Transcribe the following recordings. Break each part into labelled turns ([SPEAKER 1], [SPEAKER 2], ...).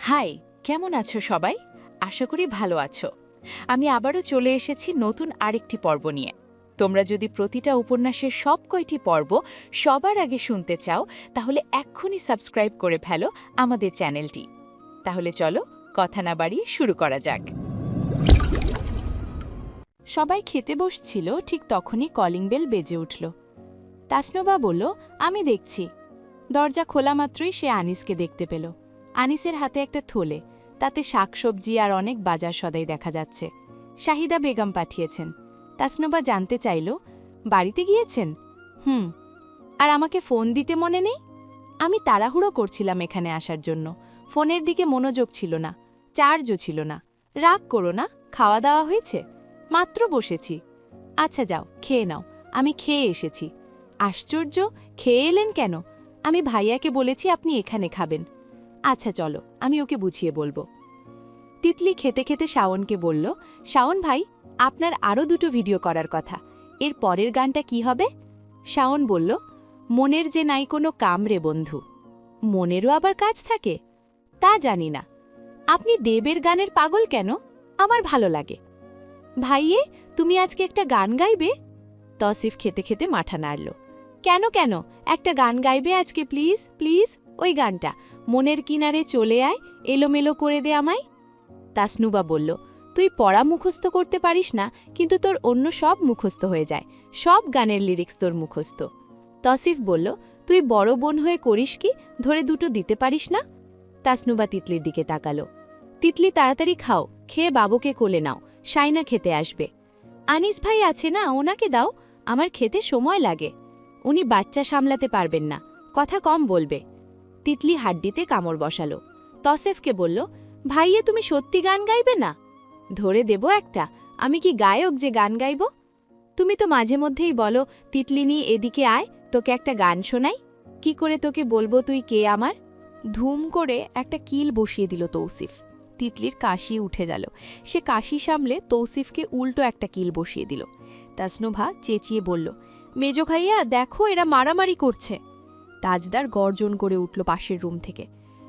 [SPEAKER 1] High, কেমন আছো সবাই? আশা করি ভালো আছো। আমি আবারও চলে এসেছি নতুন আরেকটি পর্ব নিয়ে। তোমরা যদি প্রতিটা উপন্যাসের সব কয়টি পর্ব সবার আগে শুনতে চাও, তাহলে এক্ষুনি সাবস্ক্রাইব করে ফেলো আমাদের চ্যানেলটি। তাহলে চলো, কথা না বাড়িয়ে শুরু করা যাক।
[SPEAKER 2] সবাই খেতে বসছিল, ঠিক তখনই কলিং বেল বেজে উঠল। তাসনুবা বলল, আমি দেখছি। দরজা খোলা মাত্রই সে আনিসকে দেখতে পেল। আনিসের হাতে একটা থলে, তাতে শাকসবজি আর অনেক বাজার সদাই দেখা যাচ্ছে। শাহিদা বেগম পাঠিয়েছেন। তাসনুবা জানতে চাইল, বাড়িতে গিয়েছেন? আর আমাকে ফোন দিতে মনে নেই? আমি তাড়াহুড়ো করছিলাম এখানে আসার জন্য। ফোনের দিকে মনোযোগ ছিল না, চার্জও ছিল না। রাগ করো না, খাওয়া দাওয়া হয়েছে? মাত্র বসেছি। আচ্ছা যাও, খেয়ে নাও। আমি খেয়ে এসেছি। আশ্চর্য, খেয়ে এলেন কেন? আমি ভাইয়াকে বলেছি আপনি এখানে খাবেন। আচ্ছা চলো, আমি ওকে বুঝিয়ে বলবো। তিতলি খেতে খেতে শাওনকে বলল, শাওন ভাই, আপনার আরও দুটো ভিডিও করার কথা। এর পরের গানটা কি হবে? শাওন বলল, মনের যে নাই কোনো কাম রে বন্ধু। মনেরও আবার কাজ থাকে? তা জানি না। আপনি দেবের গানের পাগল কেন? আমার ভালো লাগে। ভাইয়ে, তুমি আজকে একটা গান গাইবে? তসিফ খেতে খেতে মাথা নাড়ল। কেন কেন, একটা গান গাইবে আজকে প্লিজ প্লিজ। ওই গানটা, মনের কিনারে চলে আয়, এলোমেলো করে দে আমায়। তাসনুবা বলল, তুই পড়া মুখস্থ করতে পারিস না, কিন্তু তোর অন্য সব মুখস্থ হয়ে যায়। সব গানের লিরিক্স তোর মুখস্থ। তসিফ বলল, তুই বড় বোন হয়ে করিস কি, ধরে দুটো দিতে পারিস না? তাসনুবা তিতলির দিকে তাকালো। তিতলি, তাড়াতাড়ি খাও, খেয়ে বাবুকে কোলে নাও, শাইনা খেতে আসবে। আনিস ভাই আছে না, ওনাকে দাও, আমার খেতে সময় লাগে। উনি বাচ্চা সামলাতে পারবেন না, কথা কম বলবে। তিতলি হাড্ডিতে কামড় বসালো। তসেফকে বলল, ভাইয়ে তুমি সত্যি গান গাইবে না? ধরে দেব একটা, আমি কি গায়ক যে গান গাইব? তুমি তো মাঝে মধ্যেই বলো, তিতলিনি এদিকে আয়, তোকে একটা গান শোনাই। কি করে তোকে বলবো তুই কে আমার? ধুম করে একটা কিল বসিয়ে দিল তৌসিফ। তিতলির কাশি উঠে গেল। সে কাশি সামলে তৌসিফকে উল্টো একটা কিল বসিয়ে দিল। তাসনুভা চেঁচিয়ে বলল, মেজো ভাইয়া দেখো, এরা মারামারি করছে। তাজদার গর্জন করে উঠল পাশের রুম থেকে।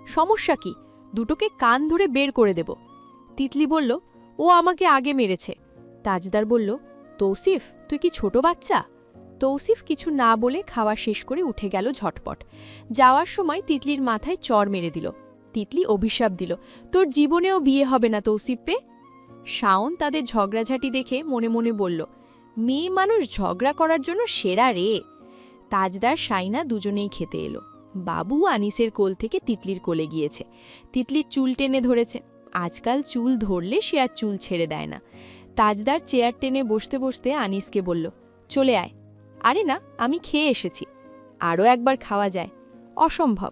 [SPEAKER 2] সমস্যা কি? দুটোকে কান ধরে বের করে দেব। তিতলি বলল, ও আমাকে আগে মেরেছে। তাজদার বলল, তৌসিফ তুই কি ছোট বাচ্চা? তৌসিফ কিছু না বলে খাওয়া শেষ করে উঠে গেল ঝটপট। যাওয়ার সময় তিতলির মাথায় চড় মেরে দিল। তিতলি অভিশাপ দিল, তোর জীবনেও বিয়ে হবে না তৌসিফ পে। শাওন তাদের ঝগড়াঝাটি দেখে মনে মনে বলল, মেয়ে মানুষ ঝগড়া করার জন্য সেরা রে। তাজদার শাইনা দুজনেই খেতে এলো। বাবু আনিসের কোল থেকে তিতলির কোলে গিয়েছে। তিতলির চুল টেনে ধরেছে। আজকাল চুল ধরলে সে আর চুল ছেড়ে দেয় না। তাজদার চেয়ার টেনে বসতে বসতে আনিসকে বলল, চলে আয়। আরে না, আমি খেয়ে এসেছি। আরও একবার খাওয়া যায়? অসম্ভব।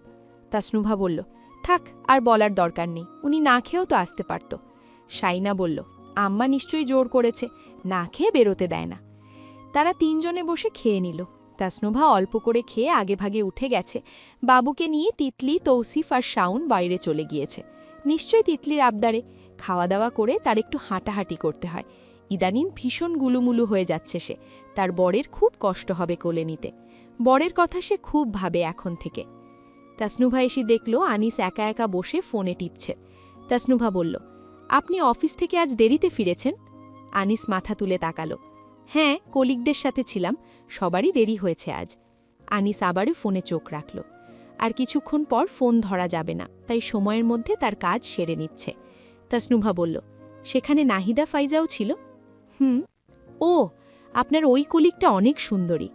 [SPEAKER 2] তাসনুভা বলল, থাক, আর বলার দরকার নেই, উনি না খেয়েও তো আসতে পারত। শাইনা বলল, আম্মা নিশ্চয়ই জোর করেছে, না খেয়ে বেরোতে দেয় না। তারা তিনজনে বসে খেয়ে নিল। তাসনুভা অল্প করে খেয়ে আগেভাগে উঠে গেছে। বাবুকে নিয়ে তিতলি, তৌসিফ আর শাওন বাইরে চলে গিয়েছে। নিশ্চয়ই তিতলির আবদারে। খাওয়া দাওয়া করে তার একটু হাঁটাহাঁটি করতে হয়। ইদানিং ভীষণ গুলুমুলু হয়ে যাচ্ছে সে। তার বরের খুব কষ্ট হবে কোলে নিতে। বরের কথা সে খুব ভাবে এখন থেকে। তাসনুভা এসে দেখল আনিস একা একা বসে ফোনে টিপছে। তাসনুভা বলল, আপনি অফিস থেকে আজ দেরিতে ফিরেছেন? আনিস মাথা তুলে তাকালো। হ্যাঁ, কলিগদের সাথে ছিলাম, সবারই দেরি হয়েছে আজ। আনিস আবারও ফোনে চোখ রাখল। আর কিছুক্ষণ পর ফোন ধরা যাবে না, তাই সময়ের মধ্যে তার কাজ সেরে নিচ্ছে। তাসনুভা বলল, সেখানে নাহিদা ফাইজাও ছিল? ও, আপনার ওই কলিগটা অনেক সুন্দরী।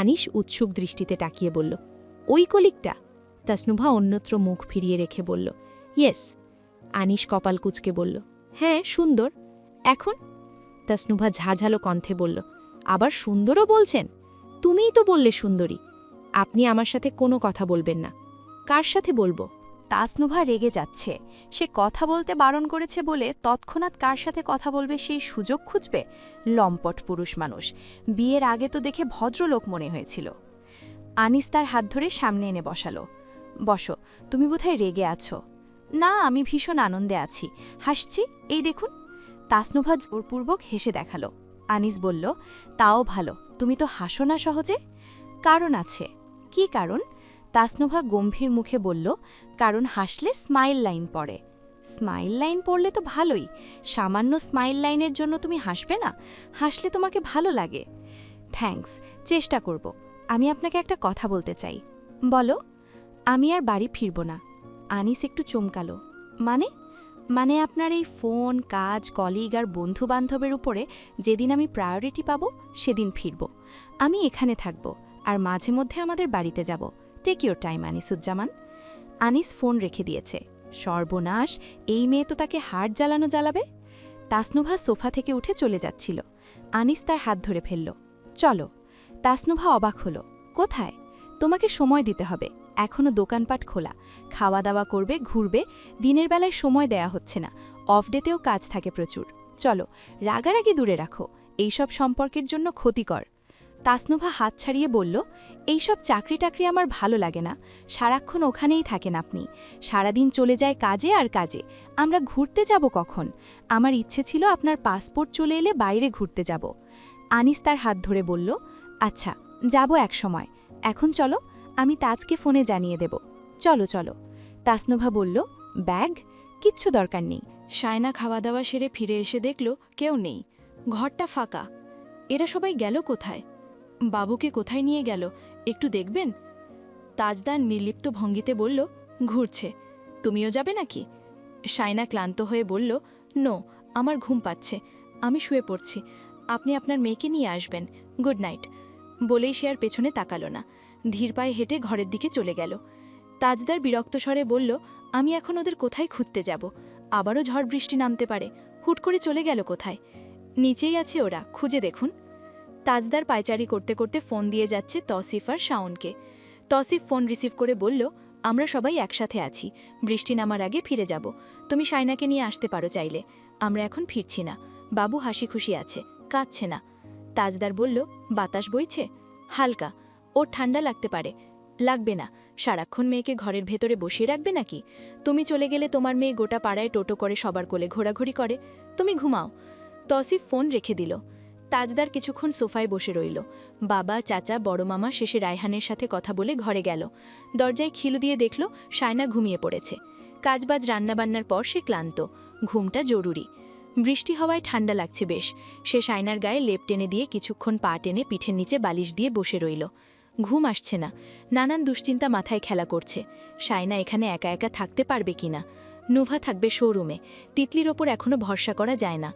[SPEAKER 2] আনিস উৎসুক দৃষ্টিতে তাকিয়ে বলল, ওই কলিগটা? তাসনুভা অন্যত্র মুখ ফিরিয়ে রেখে বলল, ইয়েস। আনিস কপাল কুঁচকে বলল, হ্যাঁ সুন্দর। এখন? তাসনুভা ঝাঝালো কণ্ঠে বলল, আবার সুন্দরও বলছেন? তুমিই তো বললে সুন্দরী। আপনি আমার সাথে কোনো কথা বলবেন না। কার সাথে বলবো?
[SPEAKER 3] তাসনুভা রেগে যাচ্ছে। সে কথা বলতে বারণ করেছে বলে তৎক্ষণাৎ কার সাথে কথা বলবে সেই সুযোগ খুঁজবে? লম্পট পুরুষ মানুষ। বিয়ের আগে তো দেখে ভদ্রলোক মনে হয়েছিল। আনিস তার হাত ধরে সামনে এনে বসালো। বসো, তুমি বোধহয় রেগে আছো। না, আমি ভীষণ আনন্দে আছি, হাসছি, এই দেখুন। তাসনুভা জোরপূর্বক হেসে দেখালো। আনিস বলল, তাও ভালো, তুমি তো হাসো না সহজে। কারণ আছে। কি কারণ? তাসনুভা গম্ভীর মুখে বলল, কারণ হাসলে স্মাইল লাইন পড়ে। স্মাইল লাইন পড়লে তো ভালোই, সামান্য স্মাইল লাইনের জন্য তুমি হাসবে না? হাসলে তোমাকে ভালো লাগে। থ্যাঙ্কস, চেষ্টা করব। আমি আপনাকে একটা কথা বলতে চাই। বলো। আমি আর বাড়ি ফিরব না। আনিস একটু চমকালো। মানে? মানে আপনার এই ফোন, কাজ, কলিগ আর বন্ধু বান্ধবের উপরে যেদিন আমি প্রায়োরিটি পাব সেদিন ফিরব। আমি এখানে থাকব আর মাঝে মধ্যে আমাদের বাড়িতে যাব। Take your time Anisuzzaman. Anis phone রেখে দিয়েছে। সর্বনাশ, এই মেয়ে তো তাকে হাড় জ্বালাবে। তাসনুভা সোফা থেকে উঠে চলে যাচ্ছিল। আনিস তার হাত ধরে ফেলল। চলো। তাসনুভা অবাক হলো। কোথায়? তোমাকে সময় দিতে হবে, এখনও দোকানপাট খোলা, খাওয়া দাওয়া করবে, ঘুরবে, দিনের বেলায় সময় দেয়া হচ্ছে না, অফ ডেতেও কাজ থাকে প্রচুর। চলো, রাগারাগি দূরে রাখো, এইসব সম্পর্কের জন্য ক্ষতিকর। তাসনুভা হাত ছাড়িয়ে বলল, এইসব চাকরি টাকরি আমার ভালো লাগে না, সারাক্ষণ ওখানেই থাকেন আপনি, সারাদিন চলে যায় কাজে আর কাজে, আমরা ঘুরতে যাব কখন? আমার ইচ্ছে ছিল আপনার পাসপোর্ট চলে এলে বাইরে ঘুরতে যাব। আনিস তার হাত ধরে বলল, আচ্ছা যাব এক সময়, এখন চলো, আমি তাজকে ফোনে জানিয়ে দেব। চলো চলো। তাসনুভা বলল, ব্যাগ? কিচ্ছু দরকার নেই।
[SPEAKER 4] শায়না খাওয়া দাওয়া সেরে ফিরে এসে দেখল কেউ নেই, ঘরটা ফাঁকা। এরা সবাই গেল কোথায়? বাবুকে কোথায় নিয়ে গেল একটু দেখবেন? তাজদান নির্লিপ্ত ভঙ্গিতে বলল, ঘুরছে। তুমিও যাবে নাকি? শায়না ক্লান্ত হয়ে বলল, নো, আমার ঘুম পাচ্ছে, আমি শুয়ে পড়ছি, আপনি আপনার মেয়েকে নিয়ে আসবেন, গুড নাইট। বলেই সে আর পেছনে তাকালো না, ধীর পায়ে হেঁটে ঘরের দিকে চলে গেল। তাজদার বিরক্ত স্বরে বলল, আমি এখন ওদের কোথায় খুঁজতে যাব? আবারও ঝড় বৃষ্টি নামতে পারে, হুট করে চলে গেল কোথায়? নিচেই আছে ওরা, খুঁজে দেখুন। তাজদার পায়চারি করতে করতে ফোন দিয়ে যাচ্ছে তসিফ আর শাওনকে। তসিফ ফোন রিসিভ করে বলল, আমরা সবাই একসাথে আছি, বৃষ্টি নামার আগে ফিরে যাব, তুমি শায়নাকে নিয়ে আসতে পারো চাইলে, আমরা এখন ফিরছি না, বাবু হাসি খুশি আছে, কাঁদছে না। তাজদার বলল, বাতাস বইছে? হালকা, ওর ঠান্ডা লাগতে পারে। লাগবে না, সারাক্ষণ মেয়েকে ঘরের ভেতরে বসিয়ে রাখবে নাকি? তুমি চলে গেলে তোমার মেয়ে গোটা পাড়ায় টোটো করে সবার কোলে ঘোরাঘুরি করে, তুমি ঘুমাও। তসিফ ফোন রেখে দিল। তাজদার কিছুক্ষণ সোফায় বসে রইল। বাবা, চাচা, বড় মামা শেষে রায়হানের সাথে কথা বলে ঘরে গেল। দরজায় খিলু দিয়ে দেখল শায়না ঘুমিয়ে পড়েছে। কাজবাজ রান্নাবান্নার পর সে ক্লান্ত, ঘুমটা জরুরি। বৃষ্টি হওয়ায় ঠান্ডা লাগছে বেশ। সে শায়নার গায়ে লেপ টেনে দিয়ে কিছুক্ষণ পা টেনে পিঠের নিচে বালিশ দিয়ে বসে রইল। ঘুম আসছে না, নানান দুশ্চিন্তা মাথায় খেলা করছে। শায়না এখানে একা একা থাকতে পারবে কিনা? নুভা থাকবে শোরুমে, তিতলির ওপর এখনও ভরসা করা যায় না।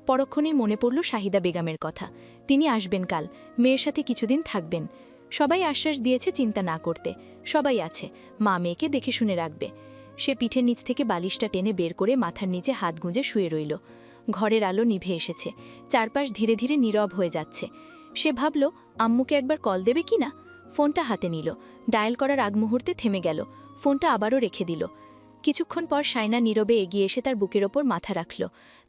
[SPEAKER 4] পরক্ষণেই মনে পড়ল শাহিদা বেগমের কথা, তিনি আসবেন কাল, মেয়ের সাথে কিছুদিন থাকবেন। সবাই আশ্বাস দিয়েছে চিন্তা না করতে, সবাই আছে, মা মেয়েকে দেখে শুনে রাখবে। সে পিঠের নিচ থেকে বালিশটা টেনে বের করে মাথার নিচে হাত গুঁজে শুয়ে রইল। ঘরের আলো নিভে এসেছে, চারপাশ ধীরে ধীরে নীরব হয়ে যাচ্ছে। সে ভাবল, আম্মুকে একবার কল দেবে কি না। ফোনটা হাতে নিল, ডায়াল করার আগ মুহূর্তে থেমে গেল, ফোনটা আবারও রেখে দিল। কিছুক্ষণ পর শায়না নীরবে এগিয়ে এসে তার বুকের ওপর মাথা রাখল।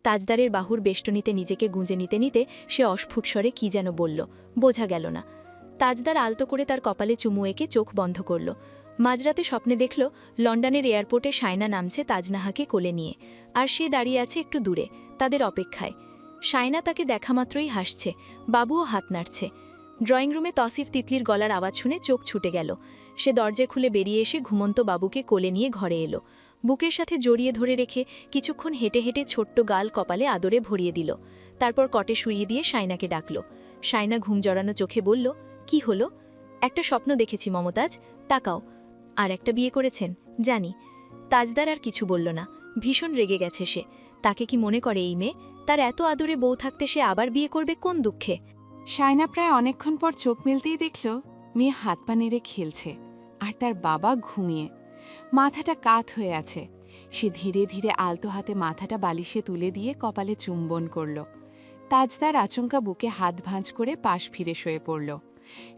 [SPEAKER 4] তাজদারের বাহুর বেষ্টনীতে নিজেকে গুঁজে নিতে নিতে সে অস্ফুট স্বরে কী যেন বলল, বোঝা গেল না। তাজদার আলতো করে তার কপালে চুমু এঁকে চোখ বন্ধ করল। মাঝরাতে স্বপ্নে দেখল লন্ডনের এয়ারপোর্টে শায়না নামছে তাজনাহাকে কোলে নিয়ে, আর সে দাঁড়িয়ে আছে একটু দূরে, তাদের অপেক্ষায়। শায়না তাকে দেখামাত্রই হাসছে, বাবুও হাত নাড়ছে। ড্রয়িং রুমে তসিফ তিতলির গলার আওয়াজ শুনে চোখ ছুটে গেল। সে দরজা খুলে বেরিয়ে এসে ঘুমন্ত বাবুকে কোলে নিয়ে ঘরে এলো। বুকের সাথে জড়িয়ে ধরে রেখে কিছুক্ষণ হেঁটে হেঁটে ছোট্ট গাল কপালে আদরে ভরিয়ে দিল। তারপর কটে শুইয়ে দিয়ে শায়নাকে ডাকল। শায়না ঘুম জড়ানো চোখে বলল, কি হলো? একটা স্বপ্ন দেখেছি মমতাজ, তাকাও। আর একটা বিয়ে করেছেন? জানি। তাজদার আর কিছু বলল না, ভীষণ রেগে গেছে সে। তাকে কি মনে করে এই মেয়ে? তার এত আদরে বউ থাকতে সে আবার বিয়ে করবে কোন দুঃখে?
[SPEAKER 2] শায়না প্রায় অনেকক্ষণ পর চোখ মেলতেই দেখল মেয়ে হাত পা নেড়ে খেলছে, আর তার বাবা ঘুমিয়ে। মাথাটা কাত হয়ে আছে। সে ধীরে ধীরে আলতো হাতে মাথাটা বালিশে তুলে দিয়ে কপালে চুম্বন করল। তাজদার আচমকা বুকে হাত ভাঁজ করে পাশ ফিরে শুয়ে পড়ল।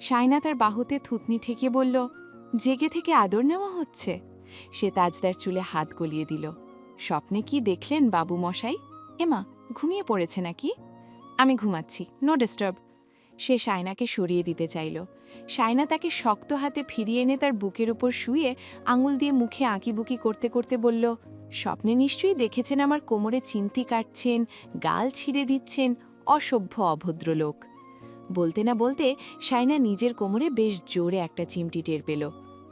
[SPEAKER 2] শায়না তার বাহুতে থুতনি ঠেকিয়ে বলল, জেগে থেকে আদর নেওয়া হচ্ছে। সে তাজদার চুলে হাত গলিয়ে দিল। স্বপ্নে কি দেখলেন বাবু মশাই? এমা, ঘুমিয়ে পড়েছে নাকি? আমি ঘুমাচ্ছি, নো ডিস্টার্ব। সে শায়নাকে সরিয়ে দিতে চাইল। শায়না তাকে শক্ত হাতে ফিরিয়ে এনে তার বুকের উপর শুয়ে আঙুল দিয়ে মুখে আঁকিবুকি করতে করতে বলল, স্বপ্নে নিশ্চয়ই দেখেছেন আমার কোমরে চিমটি কাটছেন, গাল ছিঁড়ে দিচ্ছেন, অসভ্য অভদ্র লোক। বলতে না বলতে শায়না নিজের কোমরে বেশ জোরে একটা চিমটি টের পেল।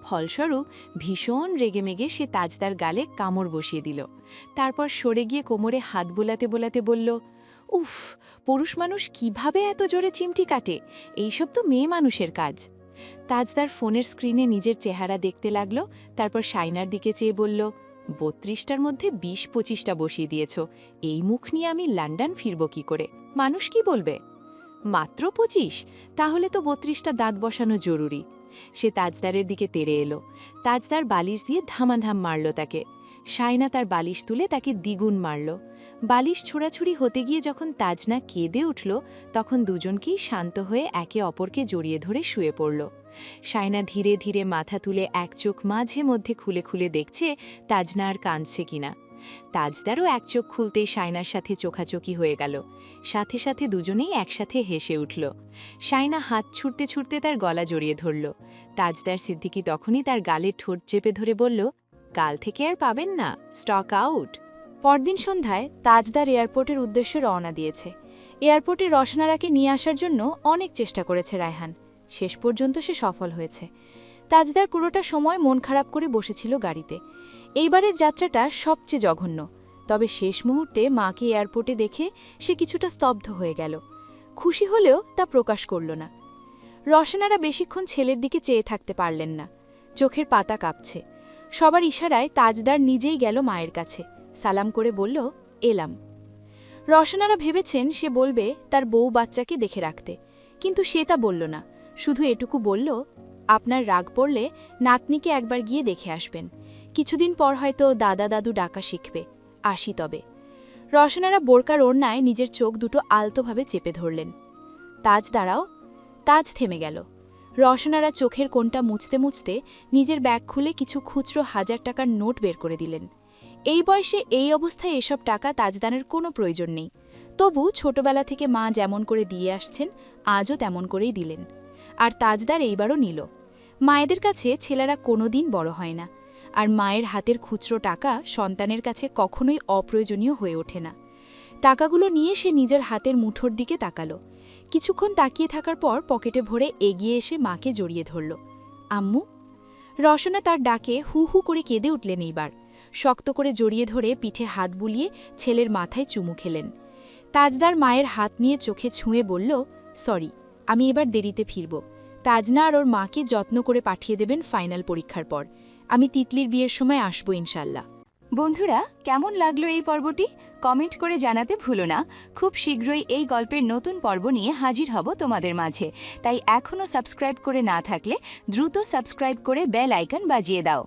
[SPEAKER 2] ফলস্বরূপ ভীষণ রেগেমেগে সে তাজদার গালে কামড় বসিয়ে দিল। তারপর সরে গিয়ে কোমরে হাত বোলাতে বোলাতে বলল, উফ, পুরুষ মানুষ কিভাবে এত জোরে চিমটি কাটে? এইসব তো মেয়ে মানুষের কাজ। তাজদার ফোনের স্ক্রিনে নিজের চেহারা দেখতে লাগল, তারপর শাইনার দিকে চেয়ে বলল, ৩২টার মধ্যে ২০-২৫টা বসিয়ে দিয়েছ। এই মুখ নিয়ে আমি লন্ডন ফিরব কি করে? মানুষ কি বলবে? মাত্র ২৫? তাহলে তো ৩২টা দাঁত বসানো জরুরি। সে তাজদারের দিকে তেড়ে এলো। তাজদার বালিশ দিয়ে ধামাধাম মারল তাকে। শাইনা তার বালিশ তুলে তাকে দ্বিগুণ মারল। বালিশ ছোড়াছুড়ি হতে গিয়ে যখন তাজনা কেঁদে উঠল, তখন দুজনকেই শান্ত হয়ে একে অপরকে জড়িয়ে ধরে শুয়ে পড়ল। শাইনা ধীরে ধীরে মাথা তুলে এক চোখ মাঝে মধ্যে খুলে খুলে দেখছে তাজনা আর কাঁদছে কিনা। তাজদারও এক চোখ খুলতেই শাইনার সাথে চোখাচোখি হয়ে গেল। সাথে সাথে দুজনেই একসাথে হেসে উঠল। শাইনা হাত ছুটতে ছুটতে তার গলা জড়িয়ে ধরল। তাজদার সিদ্দিকী তখনই তার গালে ঠোঁট চেপে ধরে বলল, কাল থেকে আর পাবেন না, স্টক আউট।
[SPEAKER 4] পরদিন সন্ধ্যায় তাজদার এয়ারপোর্টের উদ্দেশ্যে রওনা দিয়েছে। এয়ারপোর্টে রসনারাকে নিয়ে আসার জন্য অনেক চেষ্টা করেছে রায়হান। শেষ পর্যন্ত সে সফল হয়েছে। তাজদার পুরোটা সময় মন খারাপ করে বসেছিল গাড়িতে। এইবারের যাত্রাটা সবচেয়ে জঘন্য। তবে শেষ মুহূর্তে মাকে এয়ারপোর্টে দেখে সে কিছুটা স্তব্ধ হয়ে গেল। খুশি হলেও তা প্রকাশ করল না। রসনারা বেশিক্ষণ ছেলের দিকে চেয়ে থাকতে পারলেন না। চোখের পাতা কাঁপছে। সবার ইশারায় তাজদার নিজেই গেল মায়ের কাছে, সালাম করে বলল, এলাম। রসনারা ভেবেছেন সে বলবে তার বউ বাচ্চাকে দেখে রাখতে, কিন্তু সে তা বলল না। শুধু এটুকু বলল, আপনার রাগ পড়লে নাতনিকে একবার গিয়ে দেখে আসবেন। কিছুদিন পর হয়তো দাদা দাদু ডাকা শিখবে। আসি তবে। রসনারা বোরকার ওড়নায় নিজের চোখ দুটো আলতোভাবে চেপে ধরলেন। তাজ দাঁড়াও। তাজ থেমে গেল। রসনারা চোখের কোণটা মুছতে মুছতে নিজের ব্যাগ খুলে কিছু খুচরো 1000 টাকার নোট বের করে দিলেন। এই বয়সে এই অবস্থায় এসব টাকা তাজদানের কোনো প্রয়োজন নেই। তবু ছোটবেলা থেকে মা যেমন করে দিয়ে আসছেন, আজও তেমন করেই দিলেন। আর তাজদার এইবারও নিল। মায়েদের কাছে ছেলেরা কোনোদিন বড় হয় না, আর মায়ের হাতের খুচরো টাকা সন্তানের কাছে কখনোই অপ্রয়োজনীয় হয়ে ওঠে না। টাকাগুলো নিয়ে সে নিজের হাতের মুঠোর দিকে তাকালো। কিছুক্ষণ তাকিয়ে থাকার পর পকেটে ভরে এগিয়ে এসে মাকে জড়িয়ে ধরল। আম্মু। রসনা তার ডাকে হু হু করে কেঁদে উঠলেন। এইবার শক্ত করে জড়িয়ে ধরে পিঠে হাত বুলিয়ে ছেলের মাথায় চুমু খেলেন। তাজদার মায়ের হাত নিয়ে চোখে ছুঁয়ে বলল, সরি, আমি এবার দেরিতে ফিরব। তাজনা আর ওর মাকে যত্ন করে পাঠিয়ে দেবেন ফাইনাল পরীক্ষার পর। আমি তিতলির বিয়ের সময় আসব ইনশাল্লাহ।
[SPEAKER 2] বন্ধুরা, কেমন লাগলো এই পর্বটি? কমেন্ট করে জানাতে ভুলো না। খুব শীঘ্রই এই গল্পের নতুন পর্ব নিয়ে হাজির হব তোমাদের মাঝে। তাই এখনও সাবস্ক্রাইব করে না থাকলে দ্রুত সাবস্ক্রাইব করে বেল আইকন বাজিয়ে দাও।